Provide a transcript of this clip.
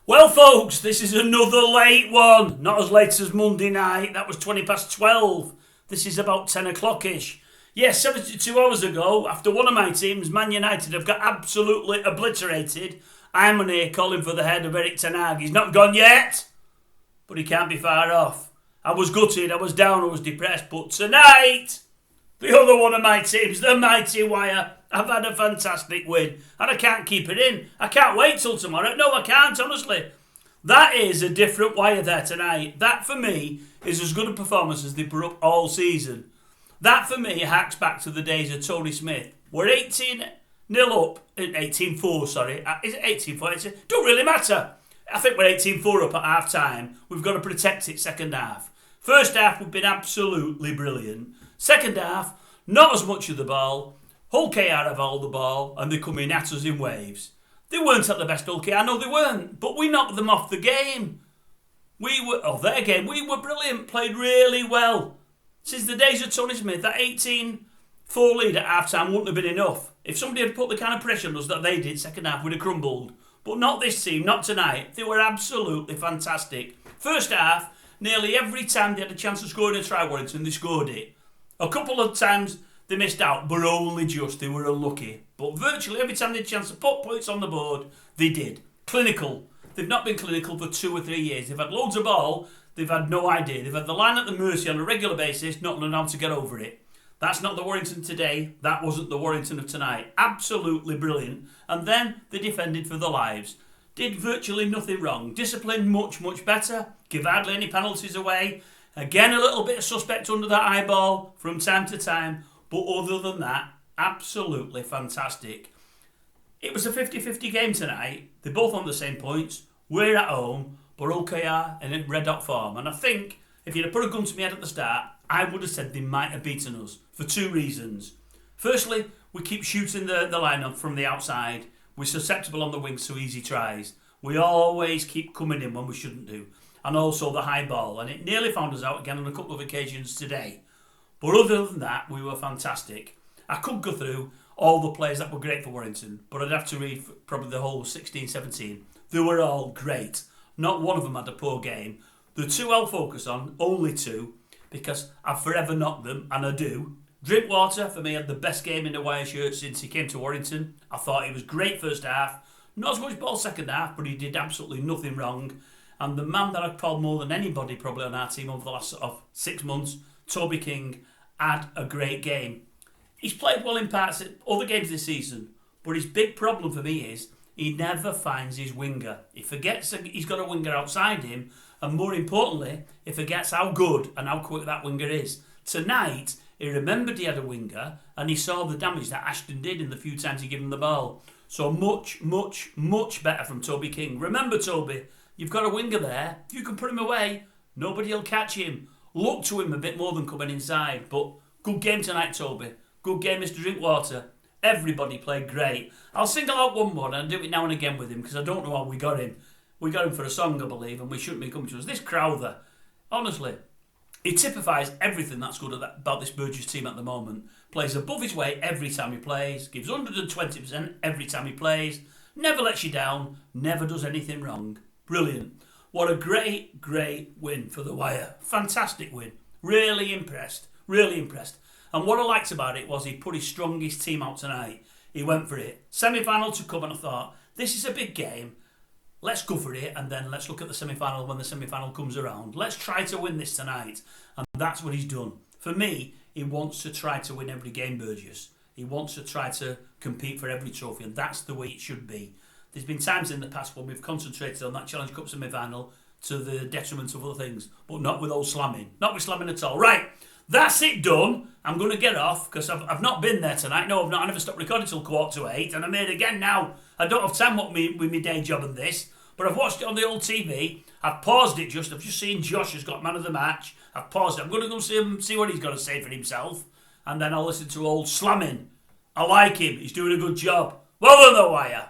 Well, folks, this is another late one. Not as late as Monday night. That was 20 past 12. This is about 10 o'clock-ish. Yes, 72 hours ago, after one of my teams, Man United, have got absolutely obliterated. I'm on here calling for the head of Erik ten Hag. He's not gone yet, but he can't be far off. I was gutted, I was down, I was depressed. But tonight, the other one of my teams, the mighty Wire, I've had a fantastic win. And I can't keep it in. I can't wait till tomorrow. No, I can't, honestly. That is a different Wire there tonight. That, for me, is as good a performance as they put up all season. That, for me, harks back to the days of Tony Smith. We're 18-0 up. 18-4, sorry. Is it 18-4? Don't really matter. I think we're 18-4 up at half-time. We've got to protect it second half. First half, we've been absolutely brilliant. Second half, not as much of the ball. HKR have all the ball, and they're coming at us in waves. They weren't at the best HKR, no they weren't, but we knocked them off the game. Their game, we were brilliant, played really well. Since the days of Tony Smith, that 18-4 lead at half-time wouldn't have been enough. If somebody had put the kind of pressure on us that they did, second half, we'd have crumbled. But not this team, not tonight. They were absolutely fantastic. First half, nearly every time they had a chance of scoring a try, Warrington, they scored it. A couple of times they missed out, but only just. They were unlucky. But virtually every time they had a chance to put points on the board, they did. Clinical. They've not been clinical for 2 or 3 years. They've had loads of ball. They've had no idea. They've had the line at the mercy on a regular basis, not knowing how to get over it. That's not the Warrington today. That wasn't the Warrington of tonight. Absolutely brilliant. And then they defended for their lives. Did virtually nothing wrong. Discipline much, much better. Give hardly any penalties away. Again, a little bit of suspect under that eyeball from time to time. But other than that, absolutely fantastic. It was a 50-50 game tonight. They're both on the same points. We're at home, but OKR in red hot form. And I think if you'd have put a gun to my head at the start, I would have said they might have beaten us for 2 reasons. Firstly, we keep shooting the line from the outside. We're susceptible on the wings to easy tries. We always keep coming in when we shouldn't do. And also the high ball. And it nearly found us out again on a couple of occasions today. But other than that, we were fantastic. I could go through all the players that were great for Warrington, but I'd have to read probably the whole 16-17. They were all great. Not one of them had a poor game. The 2 I'll focus on, only 2, because I've forever knocked them, and I do. Drinkwater, for me, had the best game in the Wire shirt since he came to Warrington. I thought he was great first half. Not as much ball second half, but he did absolutely nothing wrong. And the man that I've called more than anybody probably on our team over the last 6 months, Toby King, had a great game. He's played well in parts of other games this season, but his big problem for me is he never finds his winger. He forgets that he's got a winger outside him, and more importantly, he forgets how good and how quick that winger is. Tonight, he remembered he had a winger, and he saw the damage that Ashton did in the few times he gave him the ball. So much, much, much better from Toby King. Remember, Toby, you've got a winger there. If you can put him away, nobody will catch him. Look to him a bit more than coming inside. But good game tonight, Toby. Good game, Mr. Drinkwater. Everybody played great. I'll single out one more, and I'll do it now and again with him, because I don't know how we got him. We got him for a song, I believe, and we shouldn't be coming to us. This Crowther, honestly, he typifies everything that's good about this Burgess team at the moment. Plays above his weight every time he plays. Gives 120% every time he plays. Never lets you down. Never does anything wrong. Brilliant. What a great, great win for the Wire. Fantastic win. Really impressed. Really impressed. And what I liked about it was he put his strongest team out tonight. He went for it. Semi-final to come, and I thought, this is a big game. Let's go for it, and then let's look at the semi-final when the semi-final comes around. Let's try to win this tonight. And that's what he's done. For me, he wants to try to win every game, Burgess. He wants to try to compete for every trophy, and that's the way it should be. There's been times in the past when we've concentrated on that Challenge Cup semi-final to the detriment of other things, but not with all slamming. Not with slamming at all. Right, that's it done. I'm going to get off because I've not been there tonight. No, I've not. I never stopped recording till 7:45, and I'm here again now. I don't have time with my day job and this, but I've watched it on the old TV. I've paused it just. I've just seen Josh has got man of the match. I've paused it. I'm going to go see what he's got to say for himself, and then I'll listen to old slamming. I like him. He's doing a good job. Well done, the Wire.